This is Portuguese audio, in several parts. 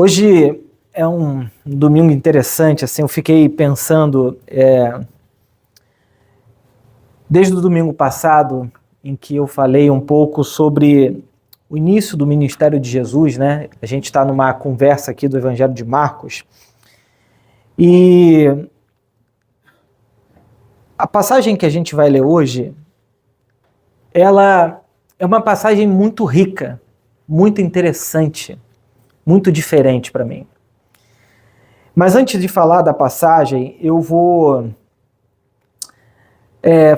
Hoje é um domingo interessante, assim, eu fiquei pensando, desde o domingo passado, em que eu falei um pouco sobre o início do ministério de Jesus, né? A gente está numa conversa aqui do Evangelho de Marcos, e a passagem que a gente vai ler hoje, ela é uma passagem muito rica, muito interessante, muito diferente para mim. Mas antes de falar da passagem, eu vou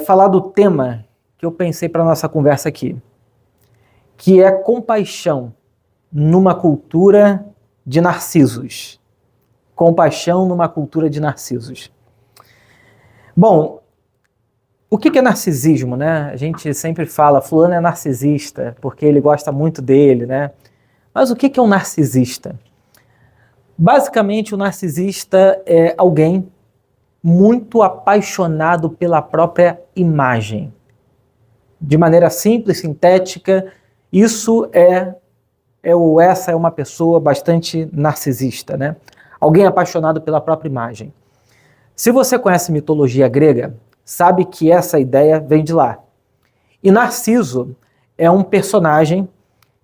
falar do tema que eu pensei para a nossa conversa aqui, que é compaixão numa cultura de narcisos. Compaixão numa cultura de narcisos. Bom, o que é narcisismo, né? A gente sempre fala, fulano é narcisista, porque ele gosta muito dele, né? Mas o que é um narcisista? Basicamente, o narcisista é alguém muito apaixonado pela própria imagem. De maneira simples, sintética, essa é uma pessoa bastante narcisista, né? Alguém apaixonado pela própria imagem. Se você conhece mitologia grega, sabe que essa ideia vem de lá. E Narciso é um personagem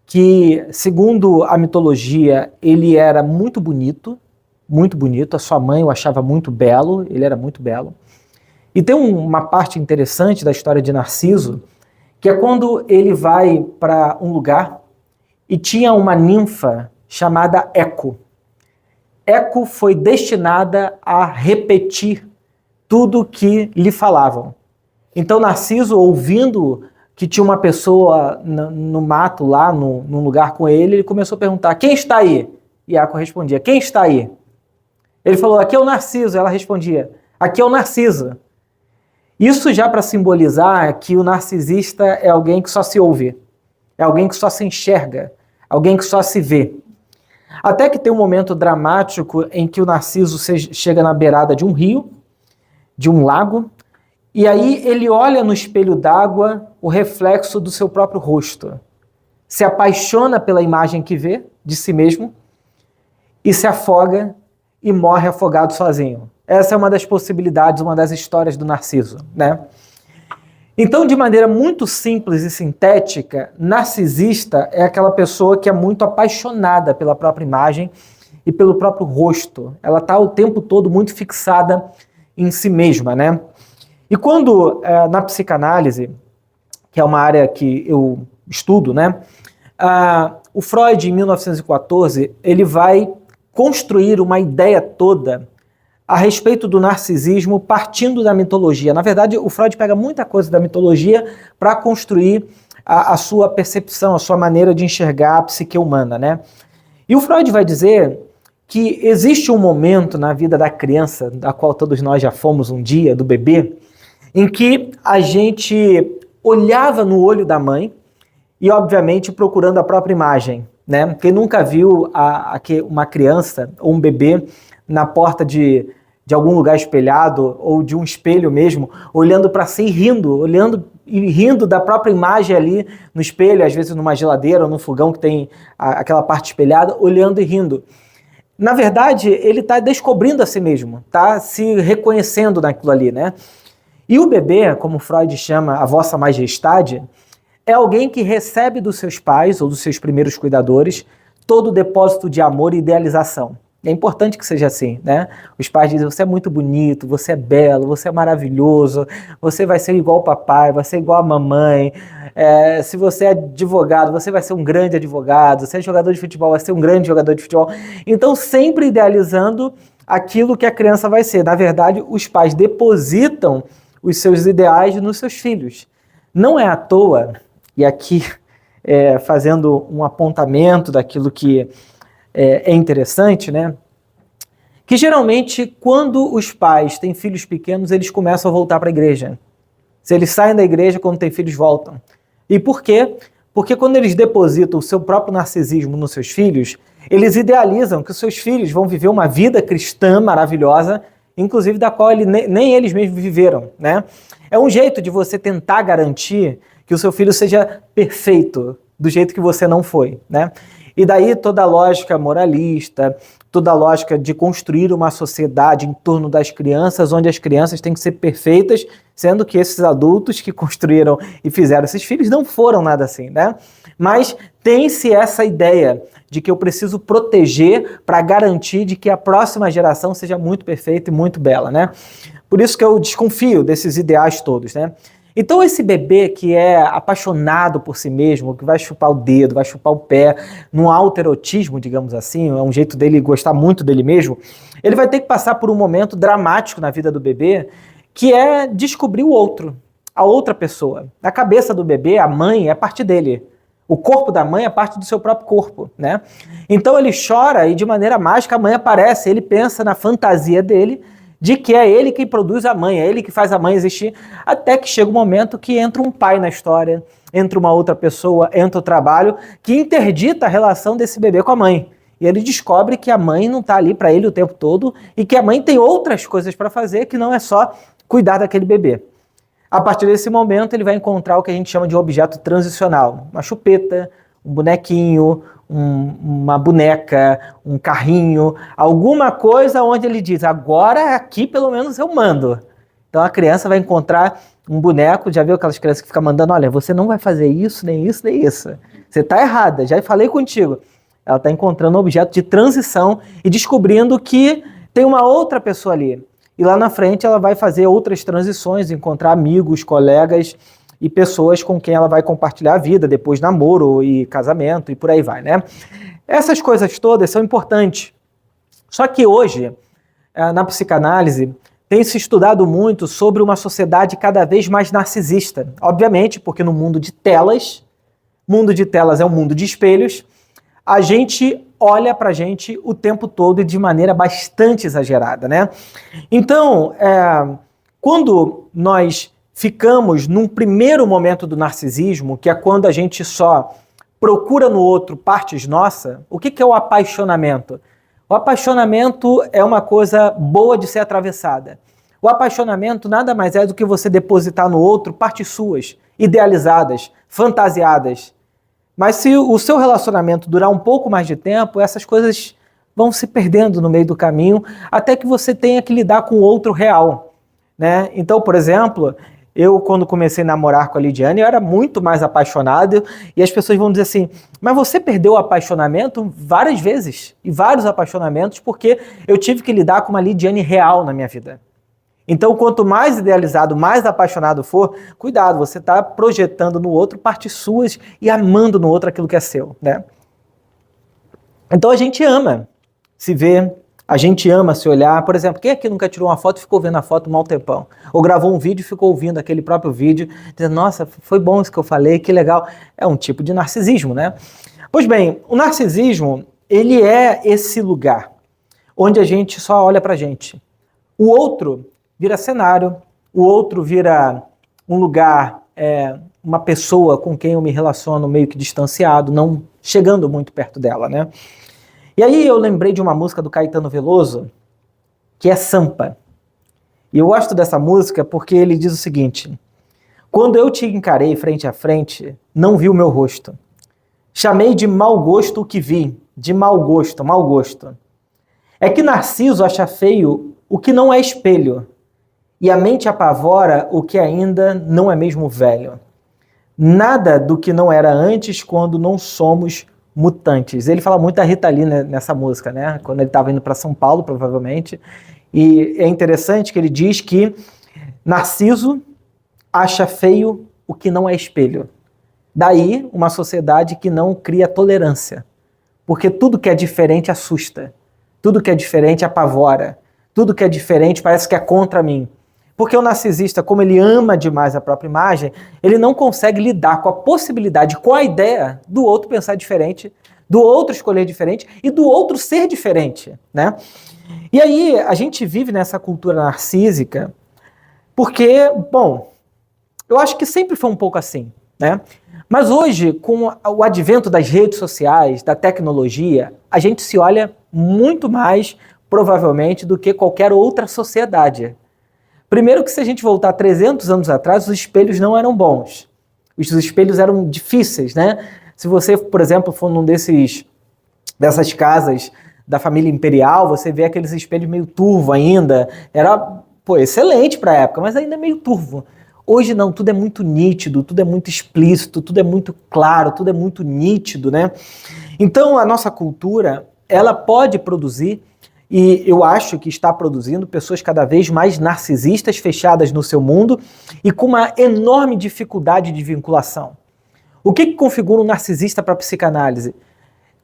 que, segundo a mitologia, ele era muito bonito, a sua mãe o achava muito belo, ele era muito belo. E tem uma parte interessante da história de Narciso, que é quando ele vai para um lugar e tinha uma ninfa chamada Eco. Eco foi destinada a repetir tudo que lhe falavam. Então Narciso, ouvindo que tinha uma pessoa no mato lá, num lugar com ele, ele começou a perguntar, quem está aí? E Eco respondia, quem está aí? Ele falou, aqui é o Narciso. Ela respondia, aqui é o Narciso. Isso já para simbolizar que o narcisista é alguém que só se ouve, é alguém que só se enxerga, alguém que só se vê. Até que tem um momento dramático em que o Narciso chega na beirada de um rio, de um lago, e aí ele olha no espelho d'água o reflexo do seu próprio rosto, se apaixona pela imagem que vê de si mesmo e se afoga e morre afogado sozinho. Essa é uma das possibilidades, uma das histórias do Narciso, né? Então, de maneira muito simples e sintética, narcisista é aquela pessoa que é muito apaixonada pela própria imagem e pelo próprio rosto. Ela está o tempo todo muito fixada em si mesma, né? E quando, na psicanálise, que é uma área que eu estudo, né? O Freud, em 1914, ele vai construir uma ideia toda a respeito do narcisismo partindo da mitologia. Na verdade, o Freud pega muita coisa da mitologia para construir a sua percepção, a sua maneira de enxergar a psique humana, né? E o Freud vai dizer que existe um momento na vida da criança, da qual todos nós já fomos um dia, do bebê, em que a gente olhava no olho da mãe e, obviamente, procurando a própria imagem, né? Quem nunca viu uma criança ou um bebê na porta de algum lugar espelhado ou de um espelho mesmo, olhando para si e rindo da própria imagem ali no espelho, às vezes numa geladeira ou num fogão que tem aquela parte espelhada, olhando e rindo. Na verdade, ele está descobrindo a si mesmo, está se reconhecendo naquilo ali, né? E o bebê, como Freud chama a vossa majestade, é alguém que recebe dos seus pais ou dos seus primeiros cuidadores todo o depósito de amor e idealização. É importante que seja assim, né? Os pais dizem, você é muito bonito, você é belo, você é maravilhoso, você vai ser igual ao papai, vai ser igual à mamãe, se você é advogado, você vai ser um grande advogado, se é jogador de futebol, vai ser um grande jogador de futebol. Então, sempre idealizando aquilo que a criança vai ser. Na verdade, os pais depositam os seus ideais nos seus filhos. Não é à toa, e aqui fazendo um apontamento daquilo que é interessante, né? Que geralmente, quando os pais têm filhos pequenos, eles começam a voltar para a igreja. Se eles saem da igreja, quando têm filhos, voltam. E por quê? Porque quando eles depositam o seu próprio narcisismo nos seus filhos, eles idealizam que os seus filhos vão viver uma vida cristã maravilhosa, inclusive da qual nem eles mesmos viveram, né? É um jeito de você tentar garantir que o seu filho seja perfeito, do jeito que você não foi, né? E daí toda a lógica moralista, toda a lógica de construir uma sociedade em torno das crianças, onde as crianças têm que ser perfeitas, sendo que esses adultos que construíram e fizeram esses filhos não foram nada assim, né? Mas tem-se essa ideia de que eu preciso proteger para garantir de que a próxima geração seja muito perfeita e muito bela, né? Por isso que eu desconfio desses ideais todos, né? Então esse bebê que é apaixonado por si mesmo, que vai chupar o dedo, vai chupar o pé, num autoerotismo, digamos assim, é um jeito dele gostar muito dele mesmo, ele vai ter que passar por um momento dramático na vida do bebê, que é descobrir o outro, a outra pessoa. Na cabeça do bebê, a mãe é parte dele. O corpo da mãe é parte do seu próprio corpo, né? Então ele chora e de maneira mágica a mãe aparece, ele pensa na fantasia dele, de que é ele quem produz a mãe, é ele que faz a mãe existir, até que chega um momento que entra um pai na história, entra uma outra pessoa, entra o trabalho, que interdita a relação desse bebê com a mãe. E ele descobre que a mãe não está ali para ele o tempo todo e que a mãe tem outras coisas para fazer que não é só cuidar daquele bebê. A partir desse momento ele vai encontrar o que a gente chama de um objeto transicional, uma chupeta, um bonequinho, uma boneca, um carrinho, alguma coisa onde ele diz, agora aqui pelo menos eu mando. Então a criança vai encontrar um boneco, já viu aquelas crianças que ficam mandando, olha, você não vai fazer isso, nem isso, nem isso. Você está errada, já falei contigo. Ela está encontrando um objeto de transição e descobrindo que tem uma outra pessoa ali. E lá na frente ela vai fazer outras transições, encontrar amigos, colegas e pessoas com quem ela vai compartilhar a vida, depois namoro e casamento e por aí vai, né? Essas coisas todas são importantes. Só que hoje, na psicanálise, tem se estudado muito sobre uma sociedade cada vez mais narcisista. Obviamente, porque no mundo de telas é um mundo de espelhos, a gente olha pra gente o tempo todo e de maneira bastante exagerada, né? Então, quando nós ficamos num primeiro momento do narcisismo, que é quando a gente só procura no outro partes nossas, o que é o apaixonamento? O apaixonamento é uma coisa boa de ser atravessada. O apaixonamento nada mais é do que você depositar no outro partes suas, idealizadas, fantasiadas. Mas se o seu relacionamento durar um pouco mais de tempo, essas coisas vão se perdendo no meio do caminho, até que você tenha que lidar com o outro real, né? Então, por exemplo, eu quando comecei a namorar com a Lidiane, eu era muito mais apaixonado, e as pessoas vão dizer assim, mas você perdeu o apaixonamento várias vezes, e vários apaixonamentos, porque eu tive que lidar com uma Lidiane real na minha vida. Então, quanto mais idealizado, mais apaixonado for, cuidado, você está projetando no outro partes suas e amando no outro aquilo que é seu, né? Então a gente ama se ver, a gente ama se olhar. Por exemplo, quem aqui nunca tirou uma foto e ficou vendo a foto um mau tempão? Ou gravou um vídeo e ficou ouvindo aquele próprio vídeo, dizendo, nossa, foi bom isso que eu falei, que legal. É um tipo de narcisismo, né? Pois bem, o narcisismo, ele é esse lugar onde a gente só olha pra gente. O outro vira cenário, o outro vira um lugar, uma pessoa com quem eu me relaciono meio que distanciado, não chegando muito perto dela, né? E aí eu lembrei de uma música do Caetano Veloso, que é Sampa. E eu gosto dessa música porque ele diz o seguinte, quando eu te encarei frente a frente, não vi o meu rosto. Chamei de mau gosto o que vi, de mau gosto, mau gosto. É que Narciso acha feio o que não é espelho, e a mente apavora o que ainda não é mesmo velho. Nada do que não era antes quando não somos mutantes. Ele fala muito da Rita Lee nessa música, né? Quando ele estava indo para São Paulo, provavelmente. E é interessante que ele diz que Narciso acha feio o que não é espelho. Daí, uma sociedade que não cria tolerância. Porque tudo que é diferente assusta. Tudo que é diferente apavora. Tudo que é diferente parece que é contra mim. Porque o narcisista, como ele ama demais a própria imagem, ele não consegue lidar com a possibilidade, com a ideia do outro pensar diferente, do outro escolher diferente e do outro ser diferente, né? E aí a gente vive nessa cultura narcísica porque, bom, eu acho que sempre foi um pouco assim, né? Mas hoje, com o advento das redes sociais, da tecnologia, a gente se olha muito mais, provavelmente, do que qualquer outra sociedade. Primeiro que se a gente voltar 300 anos atrás, os espelhos não eram bons. Os espelhos eram difíceis, né? Se você, por exemplo, for num desses dessas casas da família imperial, você vê aqueles espelhos meio turvo ainda. Era, pô, excelente para a época, mas ainda é meio turvo. Hoje não, tudo é muito nítido, tudo é muito explícito, tudo é muito claro, tudo é muito nítido, né? Então a nossa cultura, ela pode produzir, e eu acho que está produzindo, pessoas cada vez mais narcisistas, fechadas no seu mundo e com uma enorme dificuldade de vinculação. O que configura um narcisista para a psicanálise?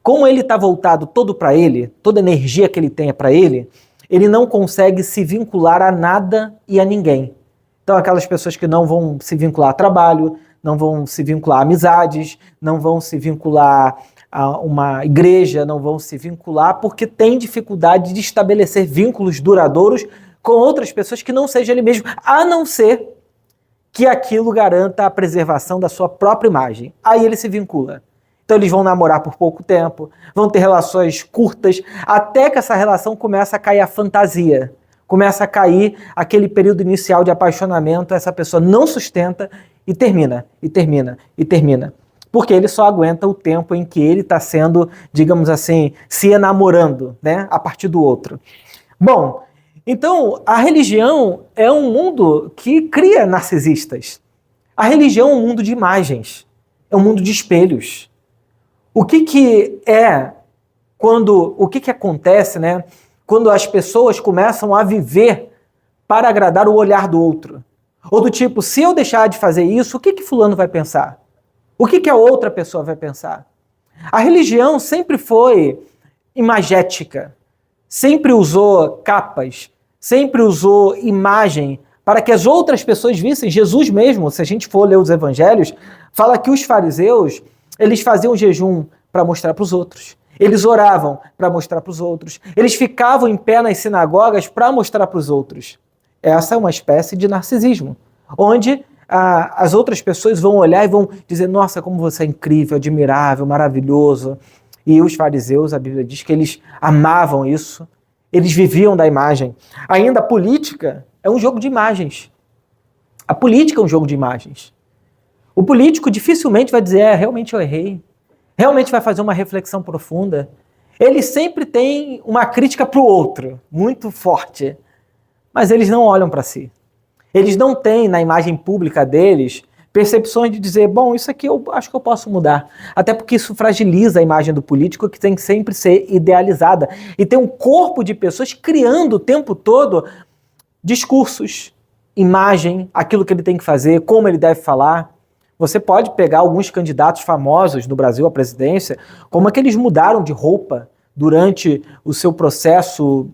Como ele está voltado todo para ele, toda a energia que ele tem é para ele não consegue se vincular a nada e a ninguém. Então aquelas pessoas que não vão se vincular a trabalho, não vão se vincular a amizades, não vão se vincular a uma igreja, não vão se vincular porque tem dificuldade de estabelecer vínculos duradouros com outras pessoas que não seja ele mesmo, a não ser que aquilo garanta a preservação da sua própria imagem. Aí ele se vincula. Então eles vão namorar por pouco tempo, vão ter relações curtas, até que essa relação começa a cair a fantasia. Começa a cair aquele período inicial de apaixonamento, essa pessoa não sustenta e termina, e termina, e termina. Porque ele só aguenta o tempo em que ele está sendo, digamos assim, se enamorando, né, a partir do outro. Bom, então a religião é um mundo que cria narcisistas. A religião é um mundo de imagens, é um mundo de espelhos. O que acontece, né, quando as pessoas começam a viver para agradar o olhar do outro? Ou do tipo, se eu deixar de fazer isso, o que fulano vai pensar? O que a outra pessoa vai pensar? A religião sempre foi imagética, sempre usou capas, sempre usou imagem para que as outras pessoas vissem. Jesus mesmo, se a gente for ler os evangelhos, fala que os fariseus, eles faziam jejum para mostrar para os outros. Eles oravam para mostrar para os outros. Eles ficavam em pé nas sinagogas para mostrar para os outros. Essa é uma espécie de narcisismo, onde as outras pessoas vão olhar e vão dizer, nossa, como você é incrível, admirável, maravilhoso. E os fariseus, a Bíblia diz que eles amavam isso, eles viviam da imagem. Ainda a política é um jogo de imagens. A política é um jogo de imagens. O político dificilmente vai dizer, realmente eu errei. Realmente vai fazer uma reflexão profunda. Ele sempre tem uma crítica para o outro, muito forte. Mas eles não olham para si. Eles não têm na imagem pública deles percepções de dizer, bom, isso aqui eu acho que eu posso mudar. Até porque isso fragiliza a imagem do político, que tem que sempre ser idealizada. E tem um corpo de pessoas criando o tempo todo discursos, imagem, aquilo que ele tem que fazer, como ele deve falar. Você pode pegar alguns candidatos famosos no Brasil à presidência, como é que eles mudaram de roupa durante o seu processo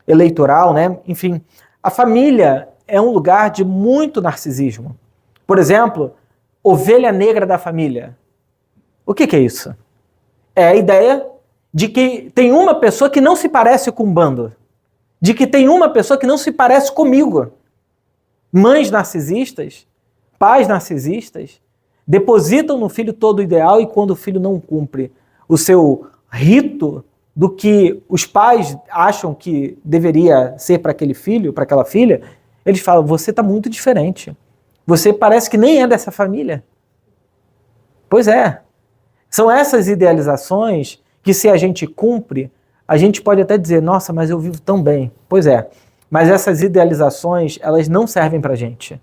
eleitoral, né? Enfim, a família é um lugar de muito narcisismo. Por exemplo, ovelha negra da família. O que é isso? É a ideia de que tem uma pessoa que não se parece com um bando, de que tem uma pessoa que não se parece comigo. Mães narcisistas, pais narcisistas, depositam no filho todo o ideal e quando o filho não cumpre o seu rito do que os pais acham que deveria ser para aquele filho, para aquela filha, eles falam, você está muito diferente. Você parece que nem é dessa família. Pois é. São essas idealizações que se a gente cumpre, a gente pode até dizer, nossa, mas eu vivo tão bem. Pois é. Mas essas idealizações, elas não servem para a gente.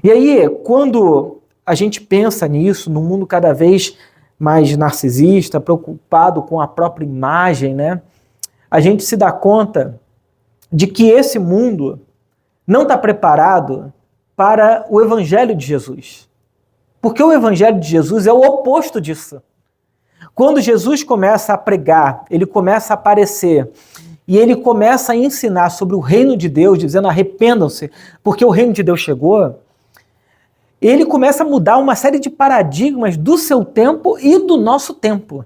E aí, quando a gente pensa nisso, num mundo cada vez mais narcisista, preocupado com a própria imagem, né? A gente se dá conta de que esse mundo não está preparado para o Evangelho de Jesus. Porque o Evangelho de Jesus é o oposto disso. Quando Jesus começa a pregar, ele começa a aparecer e ele começa a ensinar sobre o reino de Deus, dizendo arrependam-se, porque o reino de Deus chegou, ele começa a mudar uma série de paradigmas do seu tempo e do nosso tempo.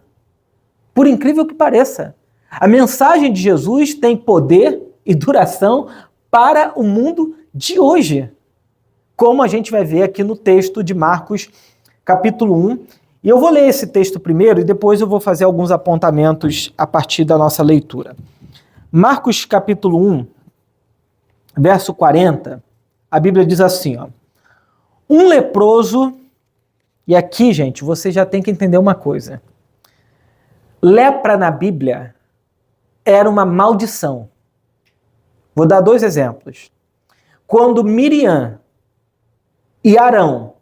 Por incrível que pareça, a mensagem de Jesus tem poder e duração para o mundo de hoje, como a gente vai ver aqui no texto de Marcos, capítulo 1. E eu vou ler esse texto primeiro e depois eu vou fazer alguns apontamentos a partir da nossa leitura. Marcos, capítulo 1, verso 40, a Bíblia diz assim, ó, um leproso, e aqui, gente, você já tem que entender uma coisa. Lepra na Bíblia era uma maldição. Vou dar 2 exemplos. Quando Miriam e Arão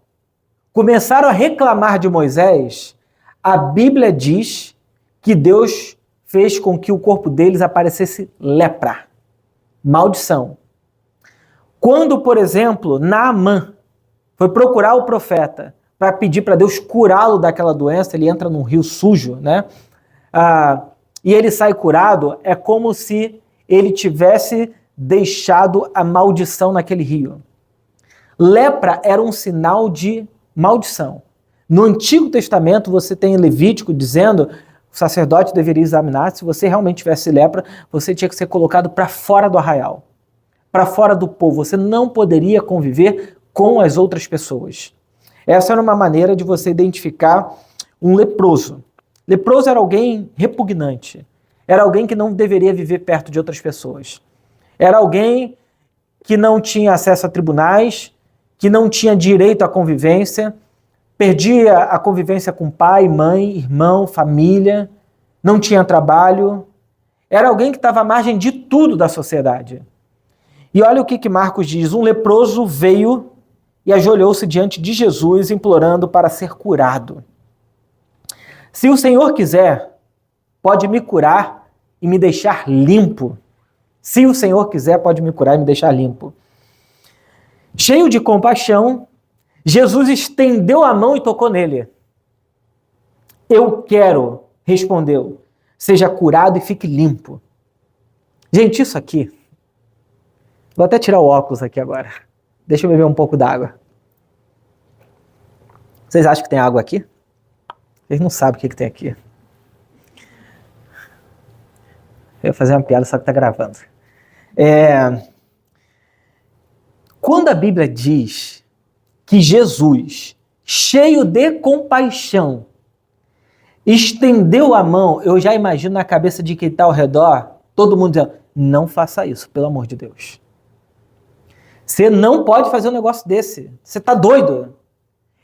começaram a reclamar de Moisés, a Bíblia diz que Deus fez com que o corpo deles aparecesse lepra, maldição. Quando, por exemplo, Naamã foi procurar o profeta para pedir para Deus curá-lo daquela doença, ele entra num rio sujo, né? E ele sai curado, é como se ele tivesse deixado a maldição naquele rio. Lepra era um sinal de maldição. No Antigo Testamento, você tem Levítico dizendo o sacerdote deveria examinar, se você realmente tivesse lepra, você tinha que ser colocado para fora do arraial, para fora do povo. Você não poderia conviver com as outras pessoas. Essa era uma maneira de você identificar um leproso. Leproso era alguém repugnante. Era alguém que não deveria viver perto de outras pessoas. Era alguém que não tinha acesso a tribunais, que não tinha direito à convivência, perdia a convivência com pai, mãe, irmão, família, não tinha trabalho. Era alguém que estava à margem de tudo da sociedade. E olha o que Marcos diz: um leproso veio e ajoelhou-se diante de Jesus, implorando para ser curado. Se o Senhor quiser, pode me curar e me deixar limpo. Se o Senhor quiser, pode me curar e me deixar limpo. Cheio de compaixão, Jesus estendeu a mão e tocou nele. Eu quero, respondeu, seja curado e fique limpo. Gente, isso aqui... Vou até tirar o óculos aqui agora. Deixa eu beber um pouco d'água. Vocês acham que tem água aqui? Vocês não sabem o que tem aqui. Eu ia fazer uma piada, só que tá gravando. Quando a Bíblia diz que Jesus, cheio de compaixão, estendeu a mão, eu já imagino na cabeça de quem está ao redor, todo mundo dizendo, não faça isso, pelo amor de Deus. Você não pode fazer um negócio desse. Você está doido.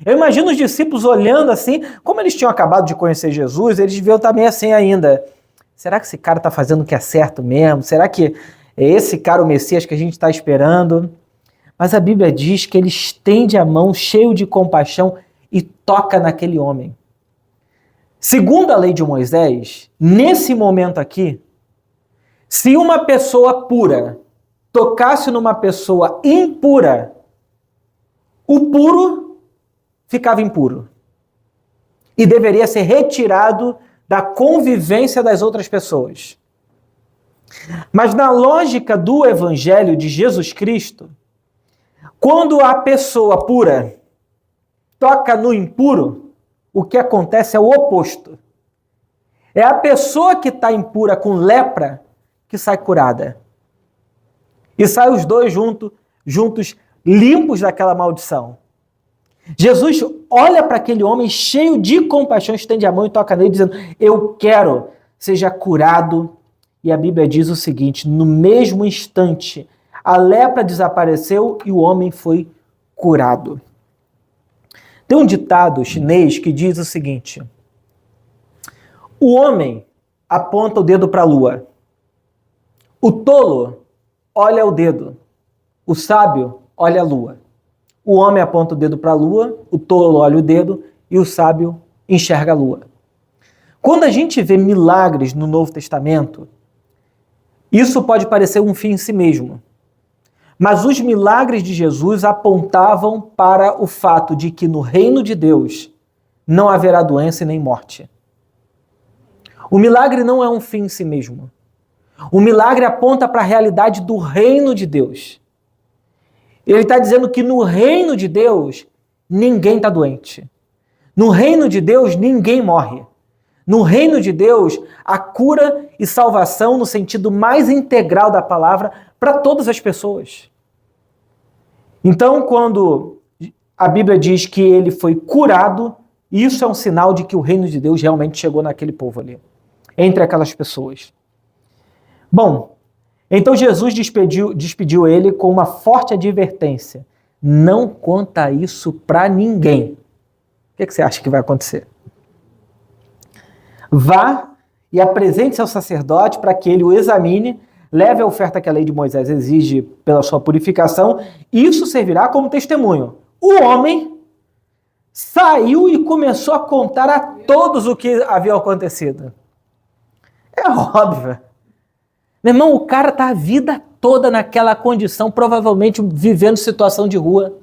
Eu imagino os discípulos olhando assim, como eles tinham acabado de conhecer Jesus, eles deviam estar meio assim ainda. Será que esse cara está fazendo o que é certo mesmo? Será que é esse cara o Messias que a gente está esperando? Mas a Bíblia diz que ele estende a mão cheio de compaixão e toca naquele homem. Segundo a lei de Moisés, nesse momento aqui, se uma pessoa pura tocasse numa pessoa impura, o puro ficava impuro e deveria ser retirado da convivência das outras pessoas. Mas na lógica do Evangelho de Jesus Cristo, quando a pessoa pura toca no impuro, o que acontece é o oposto. É a pessoa que está impura com lepra que sai curada. E saem os dois juntos, limpos daquela maldição. Jesus olha para aquele homem cheio de compaixão, estende a mão e toca nele, dizendo, eu quero, seja curado. E a Bíblia diz o seguinte, no mesmo instante, a lepra desapareceu e o homem foi curado. Tem um ditado chinês que diz o seguinte, o homem aponta o dedo para a lua, o tolo olha o dedo, o sábio olha a lua. O homem aponta o dedo para a lua, o tolo olha o dedo e o sábio enxerga a lua. Quando a gente vê milagres no Novo Testamento, isso pode parecer um fim em si mesmo. Mas os milagres de Jesus apontavam para o fato de que no reino de Deus não haverá doença e nem morte. O milagre não é um fim em si mesmo. O milagre aponta para a realidade do reino de Deus. Ele está dizendo que no reino de Deus, ninguém está doente. No reino de Deus, ninguém morre. No reino de Deus, a cura e salvação no sentido mais integral da palavra para todas as pessoas. Então, quando a Bíblia diz que ele foi curado, isso é um sinal de que o reino de Deus realmente chegou naquele povo ali, entre aquelas pessoas. Bom, então Jesus despediu ele com uma forte advertência. Não conta isso para ninguém. O que você acha que vai acontecer? Vá e apresente-se ao sacerdote para que ele o examine, leve a oferta que a lei de Moisés exige pela sua purificação, isso servirá como testemunho. O homem saiu e começou a contar a todos o que havia acontecido. É óbvio. Meu irmão, o cara está a vida toda naquela condição, provavelmente vivendo situação de rua,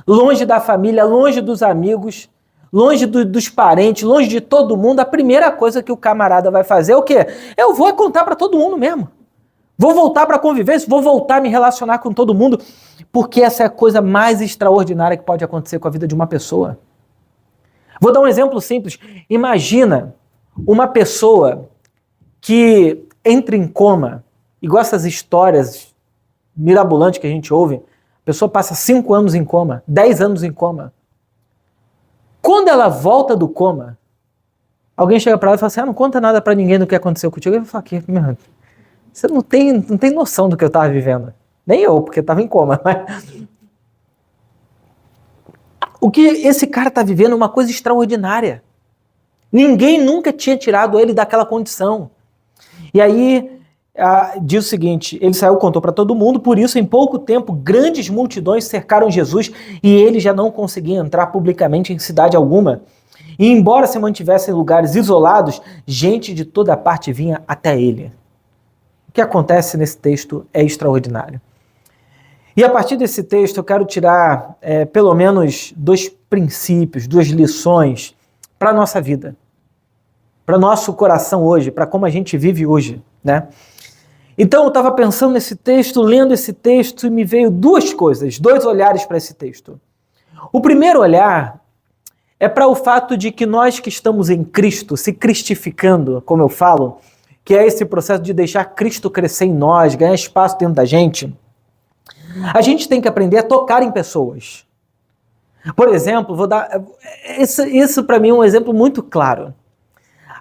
longe da família, longe dos amigos, longe dos parentes, longe de todo mundo. A primeira coisa que o camarada vai fazer é o quê? Eu vou contar para todo mundo mesmo. Vou voltar para a convivência, vou voltar a me relacionar com todo mundo, porque essa é a coisa mais extraordinária que pode acontecer com a vida de uma pessoa. Vou dar um exemplo simples. Imagina uma pessoa que entra em coma, igual essas histórias mirabolantes que a gente ouve, a pessoa passa 5 anos em coma, 10 anos em coma. Quando ela volta do coma, alguém chega para ela e fala assim, não conta nada para ninguém do que aconteceu contigo. Eu falo, meu, você não tem noção do que eu estava vivendo. Nem eu, porque estava em coma. Mas... o que esse cara está vivendo é uma coisa extraordinária. Ninguém nunca tinha tirado ele daquela condição. E aí, diz o seguinte, ele saiu, contou para todo mundo, por isso, em pouco tempo, grandes multidões cercaram Jesus e ele já não conseguia entrar publicamente em cidade alguma. E embora se mantivesse em lugares isolados, gente de toda parte vinha até ele. O que acontece nesse texto é extraordinário. E a partir desse texto eu quero tirar pelo menos 2 princípios, 2 lições para a nossa vida, para o nosso coração hoje, para como a gente vive hoje, né? Então eu estava pensando nesse texto, lendo esse texto, e me veio 2 coisas, 2 olhares para esse texto. O primeiro olhar é para o fato de que nós que estamos em Cristo, se cristificando, como eu falo, que é esse processo de deixar Cristo crescer em nós, ganhar espaço dentro da gente, a gente tem que aprender a tocar em pessoas. Por exemplo, vou dar... Isso para mim é um exemplo muito claro.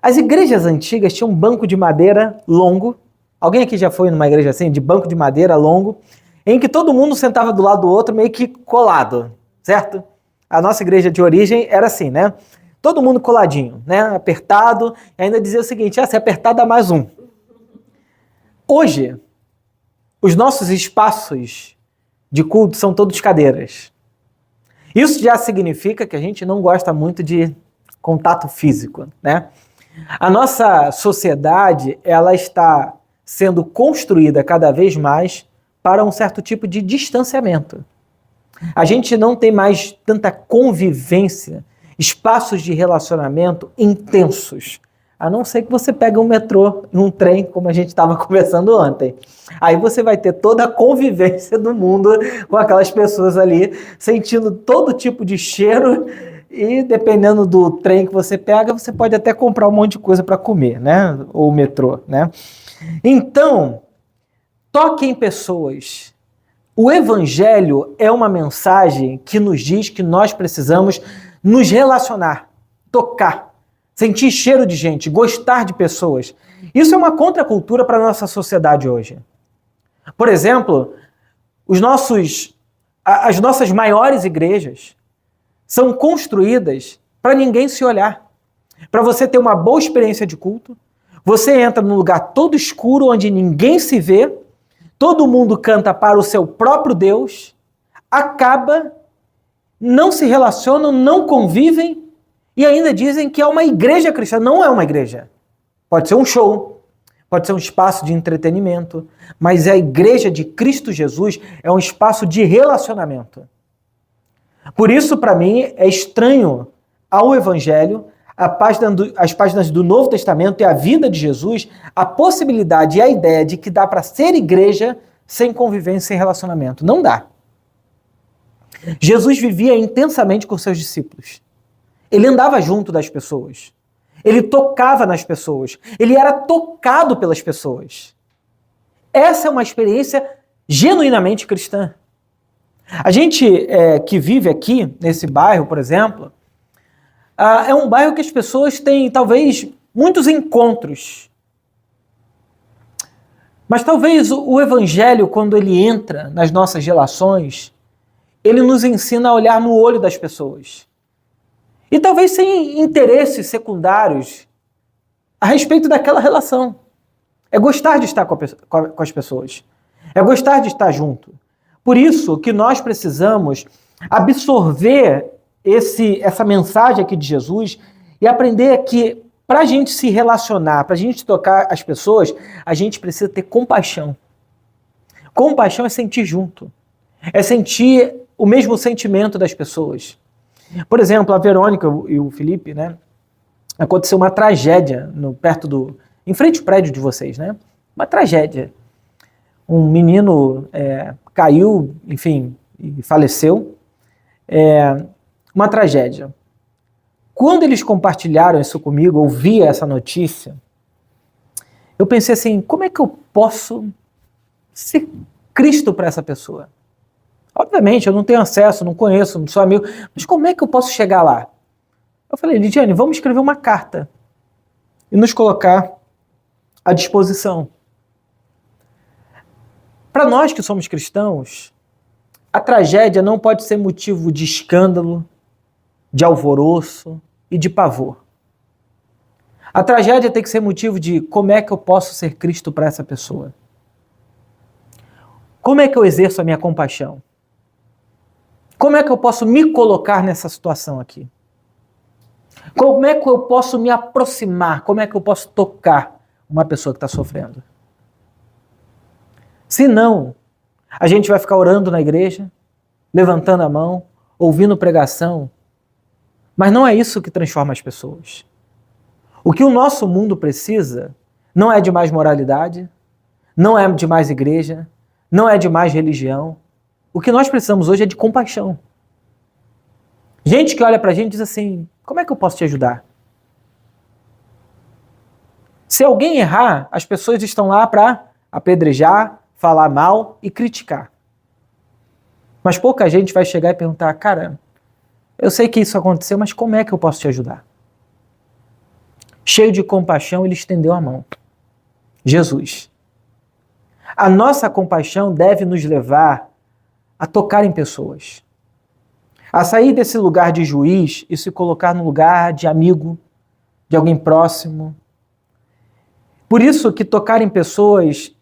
As igrejas antigas tinham um banco de madeira longo. Alguém aqui já foi numa igreja assim, de banco de madeira longo, em que todo mundo sentava do lado do outro meio que colado, certo? A nossa igreja de origem era assim, né? Todo mundo coladinho, né? Apertado, e ainda dizia o seguinte, se apertar dá mais um. Hoje, os nossos espaços de culto são todos cadeiras. Isso já significa que a gente não gosta muito de contato físico, né? A nossa sociedade, ela está sendo construída cada vez mais para um certo tipo de distanciamento. A gente não tem mais tanta convivência, espaços de relacionamento intensos, a não ser que você pegue um metrô e um trem, como a gente estava conversando ontem. Aí você vai ter toda a convivência do mundo com aquelas pessoas ali, sentindo todo tipo de cheiro, e dependendo do trem que você pega, você pode até comprar um monte de coisa para comer, né? Ou metrô, né? Então, toque em pessoas. O Evangelho é uma mensagem que nos diz que nós precisamos nos relacionar, tocar, sentir cheiro de gente, gostar de pessoas. Isso é uma contracultura para a nossa sociedade hoje. Por exemplo, as nossas maiores igrejas são construídas para ninguém se olhar. Para você ter uma boa experiência de culto, você entra num lugar todo escuro, onde ninguém se vê, todo mundo canta para o seu próprio Deus, acaba, não se relacionam, não convivem, e ainda dizem que é uma igreja cristã. Não é uma igreja. Pode ser um show, pode ser um espaço de entretenimento, mas a igreja de Cristo Jesus é um espaço de relacionamento. Por isso, para mim, é estranho ao Evangelho, as páginas do Novo Testamento e a vida de Jesus, a possibilidade e a ideia de que dá para ser igreja sem convivência, sem relacionamento. Não dá. Jesus vivia intensamente com seus discípulos. Ele andava junto das pessoas. Ele tocava nas pessoas. Ele era tocado pelas pessoas. Essa é uma experiência genuinamente cristã. A gente que vive aqui, nesse bairro, por exemplo, é um bairro que as pessoas têm, talvez, muitos encontros. Mas talvez o Evangelho, quando ele entra nas nossas relações, ele nos ensina a olhar no olho das pessoas. E talvez sem interesses secundários, a respeito daquela relação. É gostar de estar com as pessoas. É gostar de estar junto. Por isso que nós precisamos absorver essa mensagem aqui de Jesus e aprender que para a gente se relacionar, para a gente tocar as pessoas, a gente precisa ter compaixão. Compaixão é sentir junto. É sentir o mesmo sentimento das pessoas. Por exemplo, a Verônica e o Felipe, né? Aconteceu uma tragédia em frente ao prédio de vocês, né? Uma tragédia. Um menino caiu, enfim, e faleceu. Uma tragédia. Quando eles compartilharam isso comigo, eu vi essa notícia, eu pensei assim, como é que eu posso ser Cristo para essa pessoa? Obviamente, eu não tenho acesso, não conheço, não sou amigo, mas como é que eu posso chegar lá? Eu falei, Lidiane, vamos escrever uma carta e nos colocar à disposição. Para nós que somos cristãos, a tragédia não pode ser motivo de escândalo, de alvoroço e de pavor. A tragédia tem que ser motivo de como é que eu posso ser Cristo para essa pessoa. Como é que eu exerço a minha compaixão? Como é que eu posso me colocar nessa situação aqui? Como é que eu posso me aproximar? Como é que eu posso tocar uma pessoa que está sofrendo? Se não, a gente vai ficar orando na igreja, levantando a mão, ouvindo pregação, mas não é isso que transforma as pessoas. O que o nosso mundo precisa não é de mais moralidade, não é de mais igreja, não é de mais religião. O que nós precisamos hoje é de compaixão. Gente que olha pra gente e diz assim, como é que eu posso te ajudar? Se alguém errar, as pessoas estão lá para apedrejar, falar mal e criticar. Mas pouca gente vai chegar e perguntar, cara, eu sei que isso aconteceu, mas como é que eu posso te ajudar? Cheio de compaixão, ele estendeu a mão. Jesus. A nossa compaixão deve nos levar a tocar em pessoas. A sair desse lugar de juiz e se colocar no lugar de amigo, de alguém próximo. Por isso que tocar em pessoas,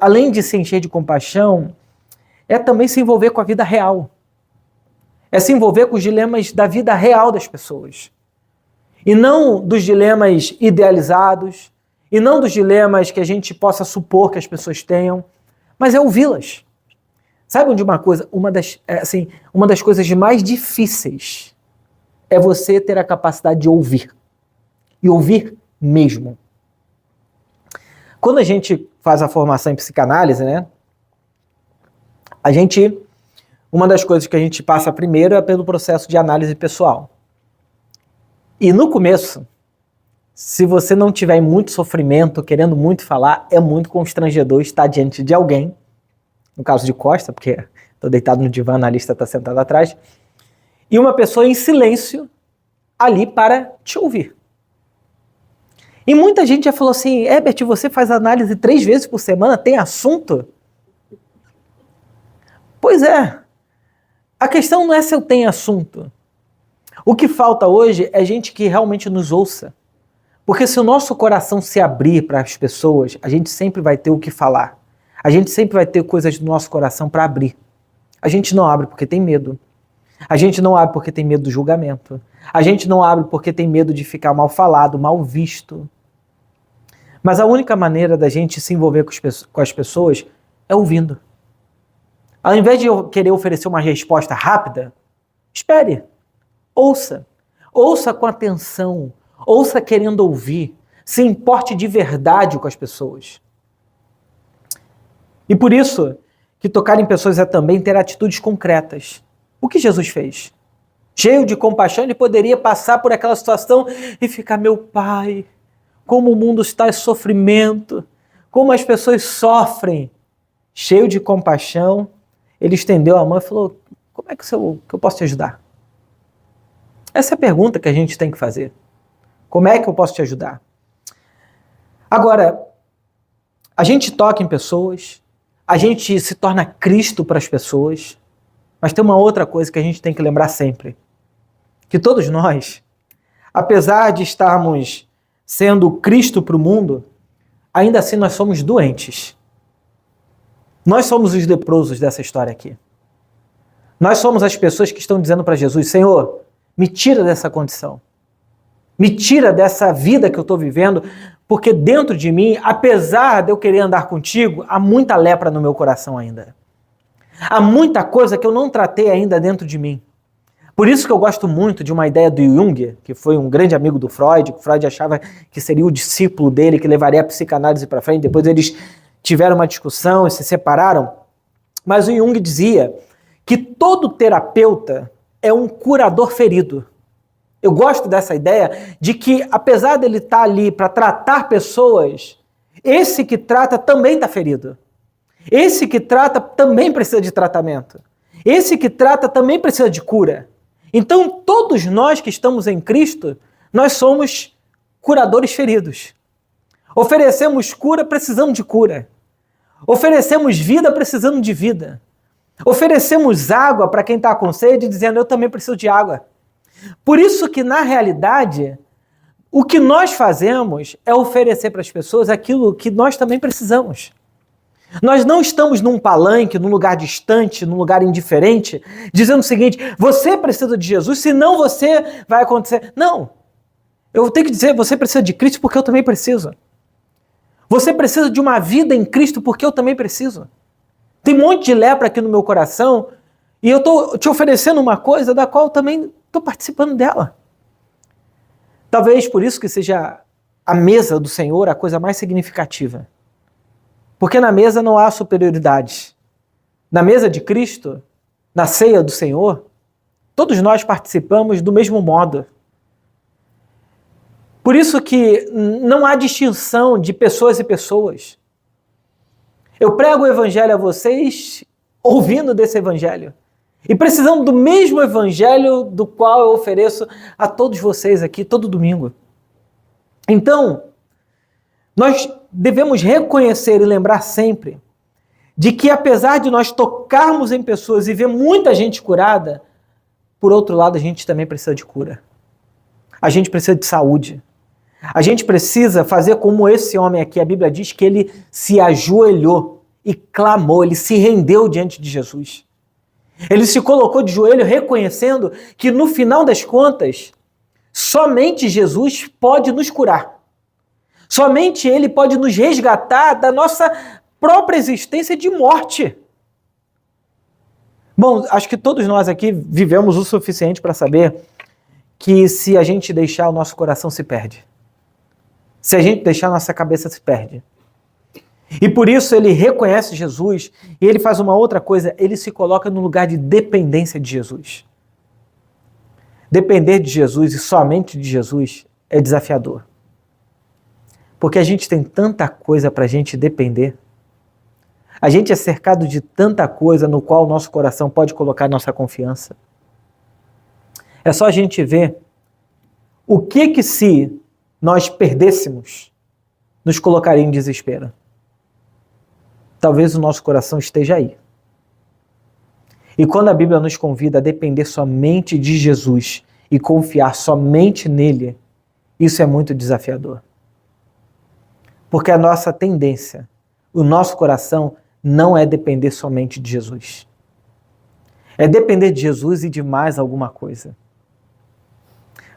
além de se encher de compaixão, é também se envolver com a vida real. É se envolver com os dilemas da vida real das pessoas. E não dos dilemas idealizados, e não dos dilemas que a gente possa supor que as pessoas tenham, mas é ouvi-las. Sabe de uma coisa? Uma das coisas mais difíceis é você ter a capacidade de ouvir. E ouvir mesmo. Quando a gente faz a formação em psicanálise, né? Uma das coisas que a gente passa primeiro é pelo processo de análise pessoal. E no começo, se você não tiver muito sofrimento, querendo muito falar, é muito constrangedor estar diante de alguém, no caso de costa, porque estou deitado no divã, a analista está sentado atrás, e uma pessoa em silêncio ali para te ouvir. E muita gente já falou assim, Herbert, você faz análise 3 vezes por semana, tem assunto? Pois é, a questão não é se eu tenho assunto. O que falta hoje é gente que realmente nos ouça. Porque se o nosso coração se abrir para as pessoas, a gente sempre vai ter o que falar. A gente sempre vai ter coisas do nosso coração para abrir. A gente não abre porque tem medo. A gente não abre porque tem medo do julgamento. A gente não abre porque tem medo de ficar mal falado, mal visto. Mas a única maneira da gente se envolver com as pessoas é ouvindo. Ao invés de eu querer oferecer uma resposta rápida, espere. Ouça. Ouça com atenção. Ouça querendo ouvir. Se importe de verdade com as pessoas. E por isso que tocar em pessoas é também ter atitudes concretas. O que Jesus fez? Cheio de compaixão, ele poderia passar por aquela situação e ficar, meu Pai, como o mundo está em sofrimento, como as pessoas sofrem. Cheio de compaixão, ele estendeu a mão e falou, como é que eu posso te ajudar? Essa é a pergunta que a gente tem que fazer. Como é que eu posso te ajudar? Agora, a gente toca em pessoas, a gente se torna Cristo para as pessoas, mas tem uma outra coisa que a gente tem que lembrar sempre. Que todos nós, apesar de estarmos sendo Cristo para o mundo, ainda assim nós somos doentes. Nós somos os leprosos dessa história aqui. Nós somos as pessoas que estão dizendo para Jesus, Senhor, me tira dessa condição. Me tira dessa vida que eu estou vivendo, porque dentro de mim, apesar de eu querer andar contigo, há muita lepra no meu coração ainda. Há muita coisa que eu não tratei ainda dentro de mim. Por isso que eu gosto muito de uma ideia do Jung, que foi um grande amigo do Freud, que Freud achava que seria o discípulo dele, que levaria a psicanálise para frente. Depois eles tiveram uma discussão e se separaram. Mas o Jung dizia que todo terapeuta é um curador ferido. Eu gosto dessa ideia de que, apesar dele estar ali para tratar pessoas, esse que trata também está ferido. Esse que trata também precisa de tratamento. Esse que trata também precisa de cura. Então, todos nós que estamos em Cristo, nós somos curadores feridos. Oferecemos cura precisando de cura. Oferecemos vida precisando de vida. Oferecemos água para quem está com sede, dizendo, eu também preciso de água. Por isso que, na realidade, o que nós fazemos é oferecer para as pessoas aquilo que nós também precisamos. Nós não estamos num palanque, num lugar distante, num lugar indiferente, dizendo o seguinte, você precisa de Jesus, senão você vai acontecer. Não. Eu tenho que dizer, você precisa de Cristo porque eu também preciso. Você precisa de uma vida em Cristo porque eu também preciso. Tem um monte de lepra aqui no meu coração e eu estou te oferecendo uma coisa da qual eu também estou participando dela. Talvez por isso que seja a mesa do Senhor a coisa mais significativa. Porque na mesa não há superioridade. Na mesa de Cristo, na ceia do Senhor, todos nós participamos do mesmo modo. Por isso que não há distinção de pessoas e pessoas. Eu prego o evangelho a vocês, ouvindo desse evangelho. E precisando do mesmo evangelho do qual eu ofereço a todos vocês aqui, todo domingo. Então, nós devemos reconhecer e lembrar sempre de que apesar de nós tocarmos em pessoas e ver muita gente curada, por outro lado a gente também precisa de cura. A gente precisa de saúde. A gente precisa fazer como esse homem aqui, a Bíblia diz que ele se ajoelhou e clamou, ele se rendeu diante de Jesus. Ele se colocou de joelho reconhecendo que no final das contas, somente Jesus pode nos curar. Somente Ele pode nos resgatar da nossa própria existência de morte. Bom, acho que todos nós aqui vivemos o suficiente para saber que se a gente deixar, o nosso coração se perde. Se a gente deixar, a nossa cabeça se perde. E por isso ele reconhece Jesus e ele faz uma outra coisa, ele se coloca no lugar de dependência de Jesus. Depender de Jesus e somente de Jesus é desafiador. Porque a gente tem tanta coisa para a gente depender. A gente é cercado de tanta coisa no qual o nosso coração pode colocar nossa confiança. É só a gente ver o que se nós perdêssemos, nos colocaria em desespero. Talvez o nosso coração esteja aí. E quando a Bíblia nos convida a depender somente de Jesus e confiar somente nele, isso é muito desafiador. Porque a nossa tendência, o nosso coração, não é depender somente de Jesus. É depender de Jesus e de mais alguma coisa.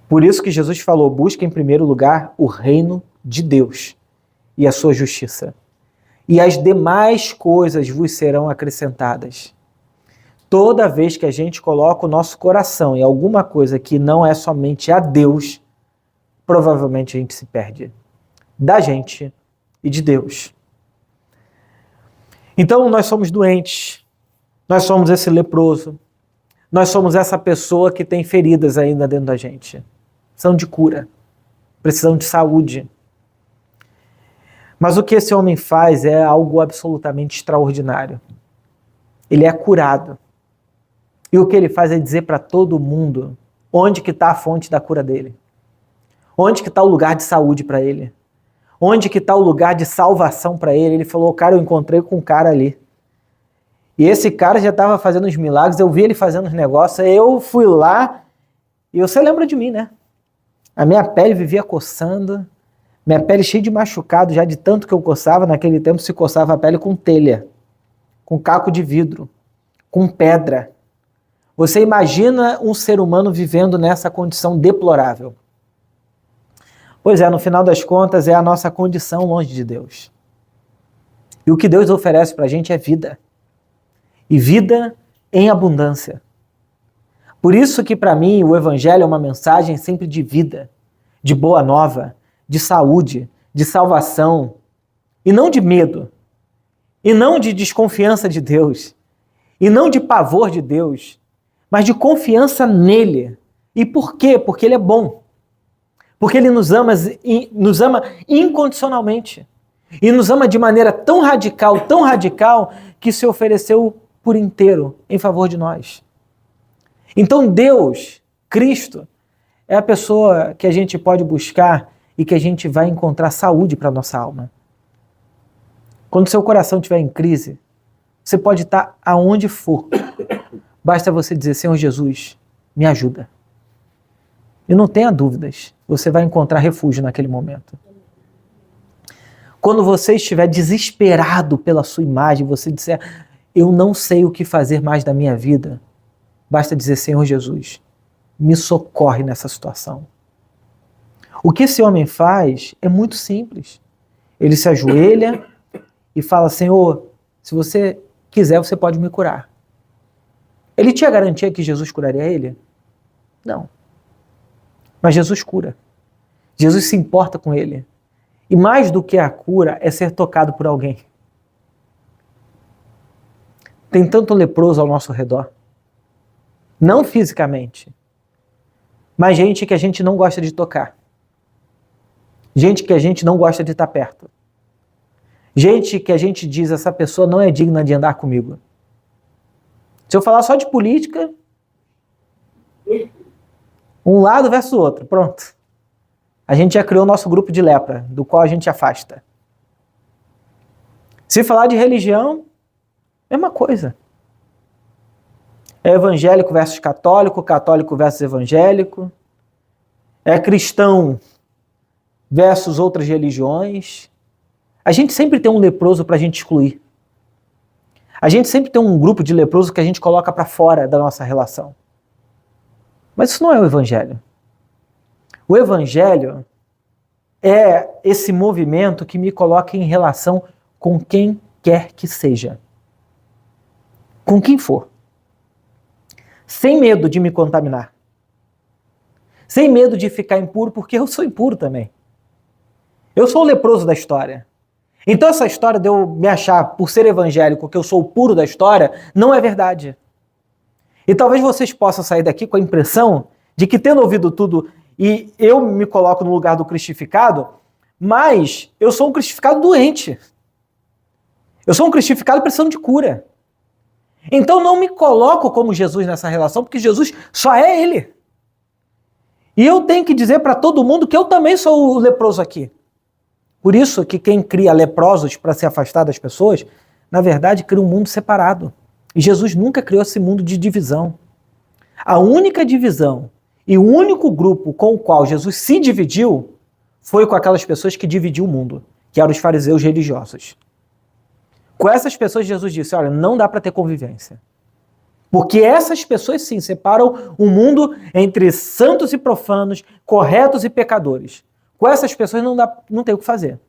Por isso que Jesus falou, busque em primeiro lugar o reino de Deus e a sua justiça. E as demais coisas vos serão acrescentadas. Toda vez que a gente coloca o nosso coração em alguma coisa que não é somente a Deus, provavelmente a gente se perde da gente e de Deus. Então nós somos doentes, nós somos esse leproso, nós somos essa pessoa que tem feridas ainda dentro da gente. Precisam de cura, precisam de saúde. Mas o que esse homem faz é algo absolutamente extraordinário. Ele é curado. E o que ele faz é dizer para todo mundo onde que está a fonte da cura dele. Onde que está o lugar de saúde para ele. Onde que está o lugar de salvação para ele. Ele falou, cara, eu encontrei com um cara ali. E esse cara já estava fazendo os milagres, eu vi ele fazendo os negócios, eu fui lá, e você lembra de mim, né? A minha pele vivia coçando, Minha pele cheia de machucado, já de tanto que eu coçava, naquele tempo se coçava a pele com telha, com caco de vidro, com pedra. Você imagina um ser humano vivendo nessa condição deplorável? Pois é, no final das contas é a nossa condição longe de Deus. E o que Deus oferece para a gente é vida. E vida em abundância. Por isso que para mim o Evangelho é uma mensagem sempre de vida, de boa nova, de saúde, de salvação, e não de medo, e não de desconfiança de Deus, e não de pavor de Deus, mas de confiança nele. E por quê? Porque ele é bom. Porque ele nos ama incondicionalmente. E nos ama de maneira tão radical, que se ofereceu por inteiro em favor de nós. Então Deus, Cristo, é a pessoa que a gente pode buscar e que a gente vai encontrar saúde para a nossa alma. Quando seu coração estiver em crise, você pode estar aonde for. Basta você dizer, Senhor Jesus, me ajuda. E não tenha dúvidas, você vai encontrar refúgio naquele momento. Quando você estiver desesperado pela sua imagem, você disser, eu não sei o que fazer mais da minha vida, basta dizer, Senhor Jesus, me socorre nessa situação. O que esse homem faz é muito simples. Ele se ajoelha e fala, Senhor, se você quiser, você pode me curar. Ele tinha garantia que Jesus curaria ele? Não. Mas Jesus cura. Jesus se importa com ele. E mais do que a cura é ser tocado por alguém. Tem tanto leproso ao nosso redor. Não fisicamente, mas gente que a gente não gosta de tocar. Gente que a gente não gosta de estar perto. Gente que a gente diz, essa pessoa não é digna de andar comigo. Se eu falar só de política, um lado versus o outro, pronto. A gente já criou o nosso grupo de lepra, do qual a gente afasta. Se falar de religião, mesma coisa. É evangélico versus católico, católico versus evangélico. É cristão versus outras religiões. A gente sempre tem um leproso para a gente excluir. A gente sempre tem um grupo de leproso que a gente coloca para fora da nossa relação. Mas isso não é o Evangelho. O Evangelho é esse movimento que me coloca em relação com quem quer que seja. Com quem for. Sem medo de me contaminar. Sem medo de ficar impuro, porque eu sou impuro também. Eu sou o leproso da história. Então essa história de eu me achar, por ser evangélico, que eu sou o puro da história, não é verdade. E talvez vocês possam sair daqui com a impressão de que, tendo ouvido tudo, e eu me coloco no lugar do cristificado, mas eu sou um cristificado doente. Eu sou um cristificado precisando de cura. Então não me coloco como Jesus nessa relação, porque Jesus só é ele. E eu tenho que dizer para todo mundo que eu também sou o leproso aqui. Por isso que quem cria leprosos para se afastar das pessoas, na verdade cria um mundo separado. E Jesus nunca criou esse mundo de divisão. A única divisão e o único grupo com o qual Jesus se dividiu foi com aquelas pessoas que dividiam o mundo, que eram os fariseus religiosos. Com essas pessoas Jesus disse, olha, não dá para ter convivência. Porque essas pessoas sim separam o mundo entre santos e profanos, corretos e pecadores. Com essas pessoas não tem o que fazer.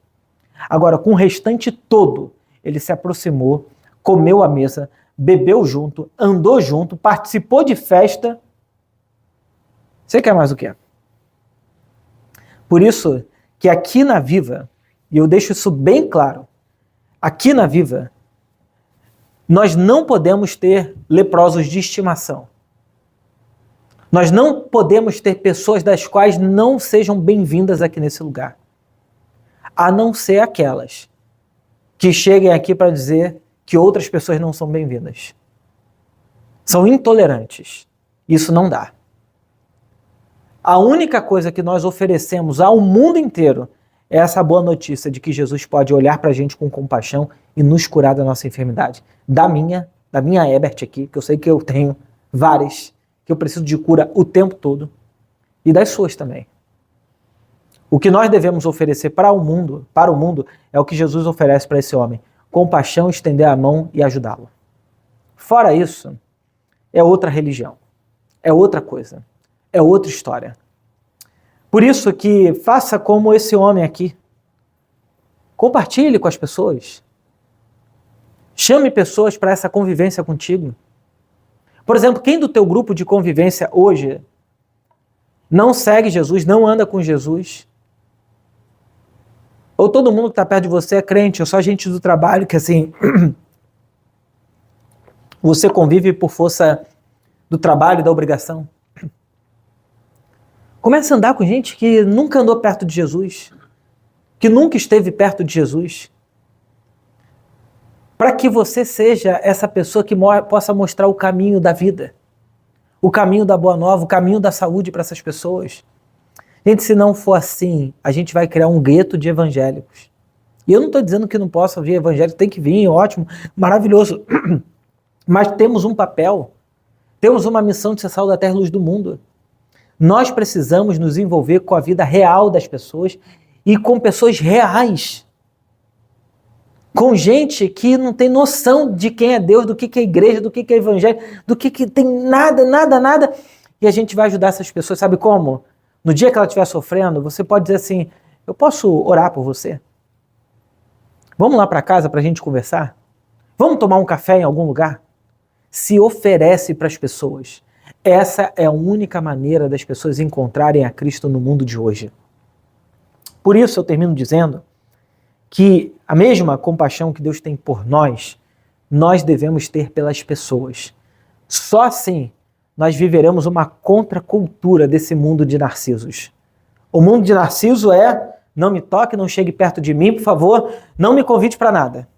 Agora, com o restante todo, ele se aproximou, comeu à mesa, bebeu junto, andou junto, participou de festa. Você quer mais o quê? Por isso que aqui na Viva, e eu deixo isso bem claro, aqui na Viva, nós não podemos ter leprosos de estimação. Nós não podemos ter pessoas das quais não sejam bem-vindas aqui nesse lugar. A não ser aquelas que cheguem aqui para dizer que outras pessoas não são bem-vindas. São intolerantes. Isso não dá. A única coisa que nós oferecemos ao mundo inteiro é essa boa notícia de que Jesus pode olhar para a gente com compaixão e nos curar da nossa enfermidade. Da minha Ebert aqui, que eu sei que eu tenho várias, que eu preciso de cura o tempo todo, e das suas também. O que nós devemos oferecer para o mundo é o que Jesus oferece para esse homem: compaixão, estender a mão e ajudá-lo. Fora isso, é outra religião, é outra coisa, é outra história. Por isso que faça como esse homem aqui. Compartilhe com as pessoas. Chame pessoas para essa convivência contigo. Por exemplo, quem do teu grupo de convivência hoje não segue Jesus, não anda com Jesus? Ou todo mundo que está perto de você é crente, ou só gente do trabalho que assim, você convive por força do trabalho e da obrigação? Comece a andar com gente que nunca andou perto de Jesus, que nunca esteve perto de Jesus, para que você seja essa pessoa que possa mostrar o caminho da vida, o caminho da boa nova, o caminho da saúde para essas pessoas. Gente, se não for assim, a gente vai criar um gueto de evangélicos. E eu não estou dizendo que não possa vir evangélico, tem que vir, ótimo, maravilhoso. Mas temos um papel, temos uma missão de ser sal da terra e luz do mundo. Nós precisamos nos envolver com a vida real das pessoas e com pessoas reais. Com gente que não tem noção de quem é Deus, do que é igreja, do que é evangelho, do que tem nada. E a gente vai ajudar essas pessoas, sabe como? No dia que ela estiver sofrendo, você pode dizer assim: eu posso orar por você? Vamos lá para casa para a gente conversar? Vamos tomar um café em algum lugar? Se oferece para as pessoas. Essa é a única maneira das pessoas encontrarem a Cristo no mundo de hoje. Por isso eu termino dizendo que a mesma compaixão que Deus tem por nós, nós devemos ter pelas pessoas. Só assim nós viveremos uma contracultura desse mundo de narcisos. O mundo de Narciso é: não me toque, não chegue perto de mim, por favor, não me convide para nada.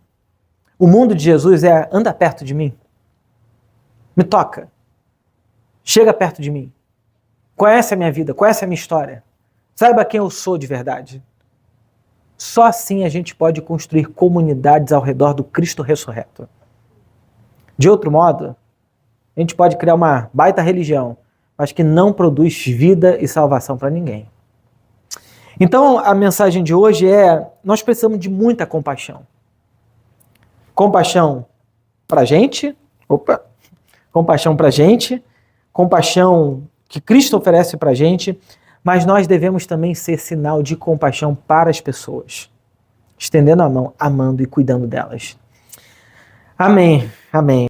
O mundo de Jesus é: anda perto de mim, me toca, chega perto de mim, conhece a minha vida, conhece a minha história, saiba quem eu sou de verdade. Só assim a gente pode construir comunidades ao redor do Cristo ressurreto. De outro modo, a gente pode criar uma baita religião, mas que não produz vida e salvação para ninguém. Então, a mensagem de hoje é: nós precisamos de muita compaixão. Compaixão para a gente, compaixão para a gente, compaixão que Cristo oferece para a gente, mas nós devemos também ser sinal de compaixão para as pessoas, estendendo a mão, amando e cuidando delas. Amém, amém.